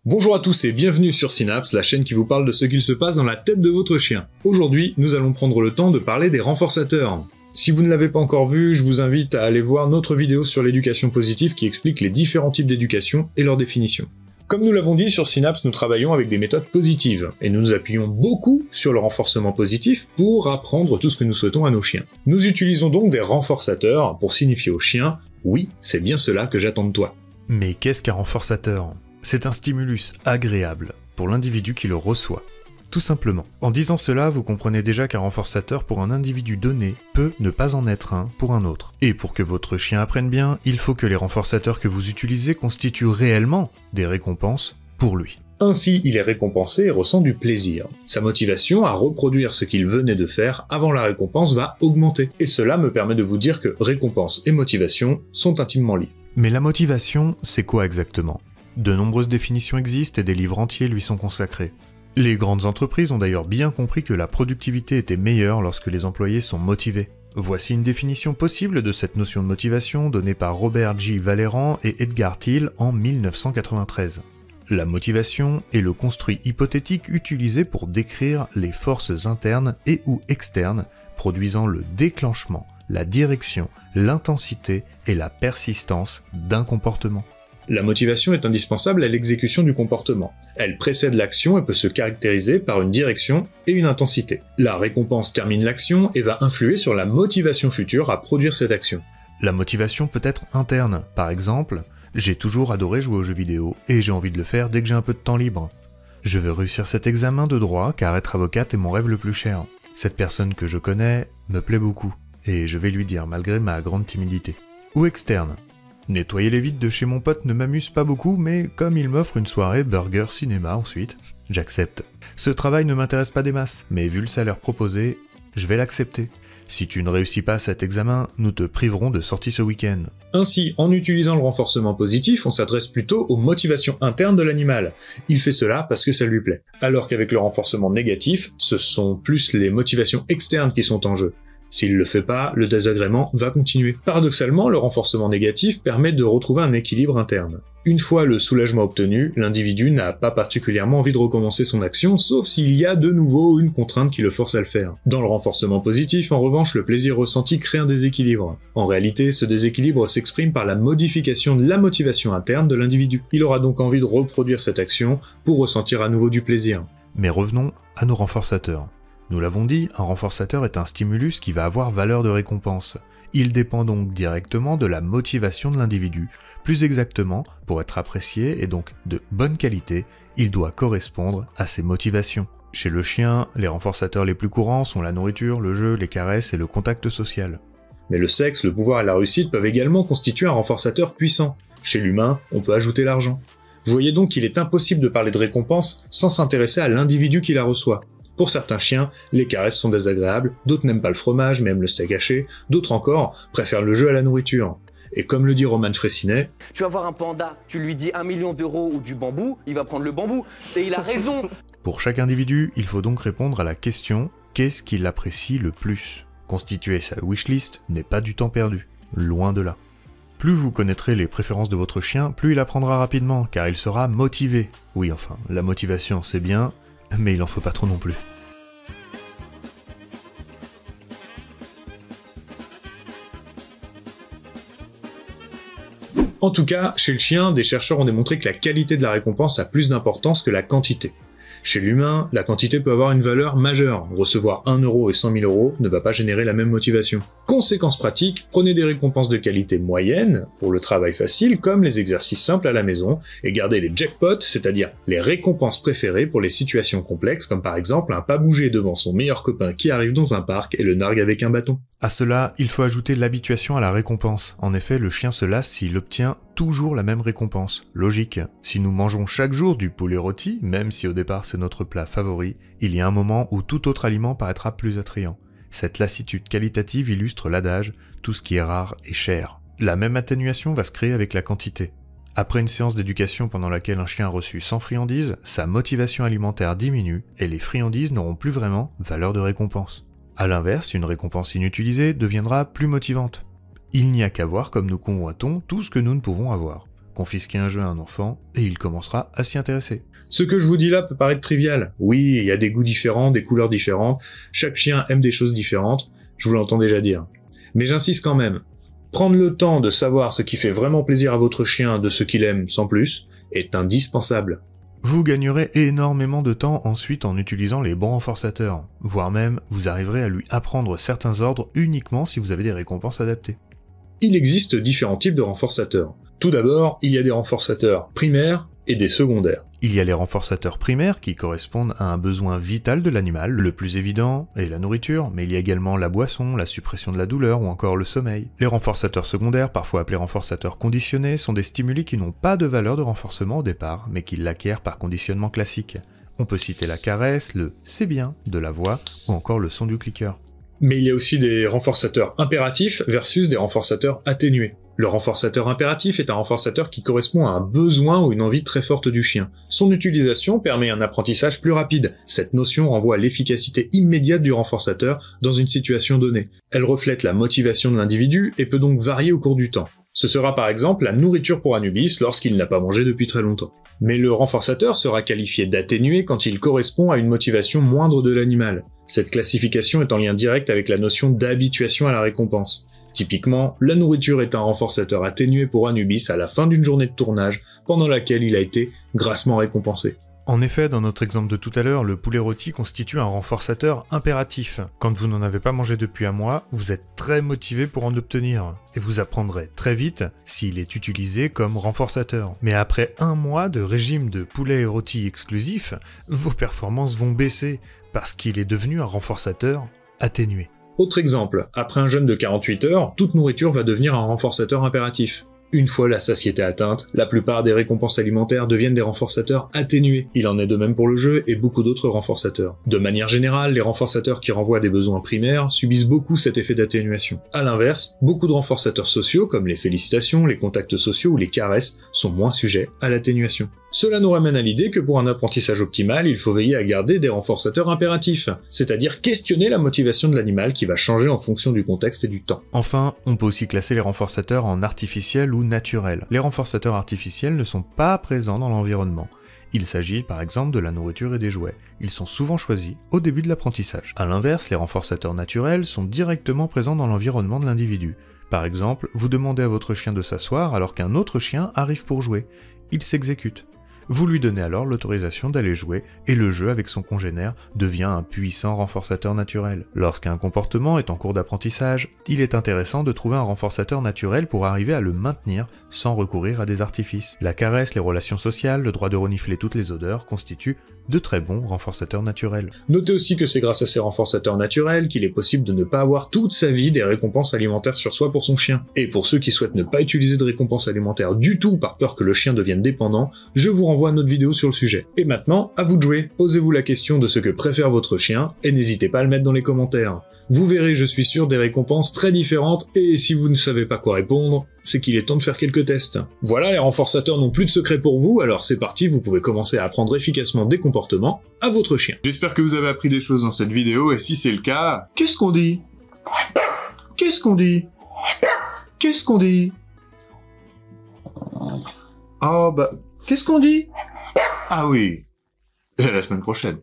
Bonjour à tous et bienvenue sur Synapse, la chaîne qui vous parle de ce qu'il se passe dans la tête de votre chien. Aujourd'hui, nous allons prendre le temps de parler des renforçateurs. Si vous ne l'avez pas encore vu, je vous invite à aller voir notre vidéo sur l'éducation positive qui explique les différents types d'éducation et leur définition. Comme nous l'avons dit sur Synapse, nous travaillons avec des méthodes positives, et nous nous appuyons beaucoup sur le renforcement positif pour apprendre tout ce que nous souhaitons à nos chiens. Nous utilisons donc des renforçateurs pour signifier aux chiens « Oui, c'est bien cela que j'attends de toi ». Mais qu'est-ce qu'un renforçateur ? C'est un stimulus agréable pour l'individu qui le reçoit. Tout simplement. En disant cela, vous comprenez déjà qu'un renforçateur pour un individu donné peut ne pas en être un pour un autre. Et pour que votre chien apprenne bien, il faut que les renforçateurs que vous utilisez constituent réellement des récompenses pour lui. Ainsi, il est récompensé et ressent du plaisir. Sa motivation à reproduire ce qu'il venait de faire avant la récompense va augmenter. Et cela me permet de vous dire que récompense et motivation sont intimement liés. Mais la motivation, c'est quoi exactement ? De nombreuses définitions existent et des livres entiers lui sont consacrés. Les grandes entreprises ont d'ailleurs bien compris que la productivité était meilleure lorsque les employés sont motivés. Voici une définition possible de cette notion de motivation donnée par Robert J. Vallerand et Edgar Thiel en 1993. La motivation est le construit hypothétique utilisé pour décrire les forces internes et ou externes produisant le déclenchement, la direction, l'intensité et la persistance d'un comportement. La motivation est indispensable à l'exécution du comportement. Elle précède l'action et peut se caractériser par une direction et une intensité. La récompense termine l'action et va influer sur la motivation future à produire cette action. La motivation peut être interne. Par exemple, j'ai toujours adoré jouer aux jeux vidéo et j'ai envie de le faire dès que j'ai un peu de temps libre. Je veux réussir cet examen de droit car être avocate est mon rêve le plus cher. Cette personne que je connais me plaît beaucoup et je vais lui dire malgré ma grande timidité. Ou externe. Nettoyer les vides de chez mon pote ne m'amuse pas beaucoup, mais comme il m'offre une soirée burger cinéma ensuite, j'accepte. Ce travail ne m'intéresse pas des masses, mais vu le salaire proposé, je vais l'accepter. Si tu ne réussis pas cet examen, nous te priverons de sortie ce week-end. Ainsi, en utilisant le renforcement positif, on s'adresse plutôt aux motivations internes de l'animal. Il fait cela parce que ça lui plaît. Alors qu'avec le renforcement négatif, ce sont plus les motivations externes qui sont en jeu. S'il le fait pas, le désagrément va continuer. Paradoxalement, le renforcement négatif permet de retrouver un équilibre interne. Une fois le soulagement obtenu, l'individu n'a pas particulièrement envie de recommencer son action, sauf s'il y a de nouveau une contrainte qui le force à le faire. Dans le renforcement positif, en revanche, le plaisir ressenti crée un déséquilibre. En réalité, ce déséquilibre s'exprime par la modification de la motivation interne de l'individu. Il aura donc envie de reproduire cette action pour ressentir à nouveau du plaisir. Mais revenons à nos renforçateurs. Nous l'avons dit, un renforçateur est un stimulus qui va avoir valeur de récompense. Il dépend donc directement de la motivation de l'individu. Plus exactement, pour être apprécié et donc de bonne qualité, il doit correspondre à ses motivations. Chez le chien, les renforçateurs les plus courants sont la nourriture, le jeu, les caresses et le contact social. Mais le sexe, le pouvoir et la réussite peuvent également constituer un renforçateur puissant. Chez l'humain, on peut ajouter l'argent. Vous voyez donc qu'il est impossible de parler de récompense sans s'intéresser à l'individu qui la reçoit. Pour certains chiens, les caresses sont désagréables, d'autres n'aiment pas le fromage mais aiment le steak haché, d'autres encore préfèrent le jeu à la nourriture. Et comme le dit Roman Fraissinet, tu vas voir un panda, tu lui dis 1 million d'euros ou du bambou, il va prendre le bambou, et il a raison. Pour chaque individu, il faut donc répondre à la question « Qu'est-ce qu'il apprécie le plus ?» Constituer sa wishlist n'est pas du temps perdu, loin de là. Plus vous connaîtrez les préférences de votre chien, plus il apprendra rapidement, car il sera motivé. Oui, enfin, la motivation c'est bien, mais il en faut pas trop non plus. En tout cas, chez le chien, des chercheurs ont démontré que la qualité de la récompense a plus d'importance que la quantité. Chez l'humain, la quantité peut avoir une valeur majeure. Recevoir 1 euro et 100 000 euros ne va pas générer la même motivation. Conséquence pratique, prenez des récompenses de qualité moyenne pour le travail facile, comme les exercices simples à la maison, et gardez les jackpots, c'est-à-dire les récompenses préférées pour les situations complexes, comme par exemple un pas bouger devant son meilleur copain qui arrive dans un parc et le nargue avec un bâton. À cela, il faut ajouter l'habituation à la récompense. En effet, le chien se lasse s'il obtient toujours la même récompense. Logique. Si nous mangeons chaque jour du poulet rôti, même si au départ c'est notre plat favori, il y a un moment où tout autre aliment paraîtra plus attrayant. Cette lassitude qualitative illustre l'adage « tout ce qui est rare est cher ». La même atténuation va se créer avec la quantité. Après une séance d'éducation pendant laquelle un chien a reçu 100 friandises, sa motivation alimentaire diminue et les friandises n'auront plus vraiment valeur de récompense. A l'inverse, une récompense inutilisée deviendra plus motivante. Il n'y a qu'à voir comme nous convoitons tout ce que nous ne pouvons avoir. confisquez un jeu à un enfant et il commencera à s'y intéresser. Ce que je vous dis là peut paraître trivial. Oui, il y a des goûts différents, des couleurs différentes, chaque chien aime des choses différentes, je vous l'entends déjà dire. Mais j'insiste quand même, prendre le temps de savoir ce qui fait vraiment plaisir à votre chien de ce qu'il aime sans plus est indispensable. Vous gagnerez énormément de temps ensuite en utilisant les bons renforçateurs, voire même vous arriverez à lui apprendre certains ordres uniquement si vous avez des récompenses adaptées. Il existe différents types de renforçateurs. Tout d'abord, il y a des renforçateurs primaires et des secondaires. Il y a les renforçateurs primaires qui correspondent à un besoin vital de l'animal, le plus évident est la nourriture, mais il y a également la boisson, la suppression de la douleur ou encore le sommeil. Les renforçateurs secondaires, parfois appelés renforçateurs conditionnés, sont des stimuli qui n'ont pas de valeur de renforcement au départ, mais qui l'acquièrent par conditionnement classique. On peut citer la caresse, le « c'est bien » de la voix, ou encore le son du clicker. Mais il y a aussi des renforçateurs impératifs versus des renforçateurs atténués. Le renforçateur impératif est un renforçateur qui correspond à un besoin ou une envie très forte du chien. Son utilisation permet un apprentissage plus rapide. Cette notion renvoie à l'efficacité immédiate du renforçateur dans une situation donnée. Elle reflète la motivation de l'individu et peut donc varier au cours du temps. Ce sera par exemple la nourriture pour Anubis lorsqu'il n'a pas mangé depuis très longtemps. Mais le renforçateur sera qualifié d'atténué quand il correspond à une motivation moindre de l'animal. Cette classification est en lien direct avec la notion d'habituation à la récompense. Typiquement, la nourriture est un renforçateur atténué pour Anubis à la fin d'une journée de tournage, pendant laquelle il a été grassement récompensé. En effet, dans notre exemple de tout à l'heure, le poulet rôti constitue un renforçateur impératif. Quand vous n'en avez pas mangé depuis un mois, vous êtes très motivé pour en obtenir. Et vous apprendrez très vite s'il est utilisé comme renforçateur. Mais après un mois de régime de poulet rôti exclusif, vos performances vont baisser, parce qu'il est devenu un renforçateur atténué. Autre exemple, après un jeûne de 48 heures, toute nourriture va devenir un renforçateur impératif. Une fois la satiété atteinte, la plupart des récompenses alimentaires deviennent des renforçateurs atténués. Il en est de même pour le jeu et beaucoup d'autres renforçateurs. De manière générale, les renforçateurs qui renvoient à des besoins primaires subissent beaucoup cet effet d'atténuation. A l'inverse, beaucoup de renforçateurs sociaux, comme les félicitations, les contacts sociaux ou les caresses, sont moins sujets à l'atténuation. Cela nous ramène à l'idée que pour un apprentissage optimal, il faut veiller à garder des renforçateurs impératifs, c'est-à-dire questionner la motivation de l'animal qui va changer en fonction du contexte et du temps. Enfin, on peut aussi classer les renforçateurs en artificiels ou naturels. Les renforçateurs artificiels ne sont pas présents dans l'environnement. Il s'agit par exemple de la nourriture et des jouets. Ils sont souvent choisis au début de l'apprentissage. A l'inverse, les renforçateurs naturels sont directement présents dans l'environnement de l'individu. Par exemple, vous demandez à votre chien de s'asseoir alors qu'un autre chien arrive pour jouer. Il s'exécute. Vous lui donnez alors l'autorisation d'aller jouer, et le jeu avec son congénère devient un puissant renforçateur naturel. Lorsqu'un comportement est en cours d'apprentissage, il est intéressant de trouver un renforçateur naturel pour arriver à le maintenir sans recourir à des artifices. La caresse, les relations sociales, le droit de renifler toutes les odeurs constituent de très bons renforçateurs naturels. Notez aussi que c'est grâce à ces renforçateurs naturels qu'il est possible de ne pas avoir toute sa vie des récompenses alimentaires sur soi pour son chien. Et pour ceux qui souhaitent ne pas utiliser de récompenses alimentaires du tout par peur que le chien devienne dépendant, je vous renvoie à notre vidéo sur le sujet. Et maintenant, à vous de jouer. Posez-vous la question de ce que préfère votre chien, et n'hésitez pas à le mettre dans les commentaires. Vous verrez, je suis sûr, des récompenses très différentes, et si vous ne savez pas quoi répondre, c'est qu'il est temps de faire quelques tests. Voilà, les renforçateurs n'ont plus de secret pour vous, alors c'est parti, vous pouvez commencer à apprendre efficacement des comportements à votre chien. J'espère que vous avez appris des choses dans cette vidéo, et si c'est le cas, qu'est-ce qu'on dit? Qu'est-ce qu'on dit? Qu'est-ce qu'on dit? Oh bah, qu'est-ce qu'on dit? Ah oui, à la semaine prochaine.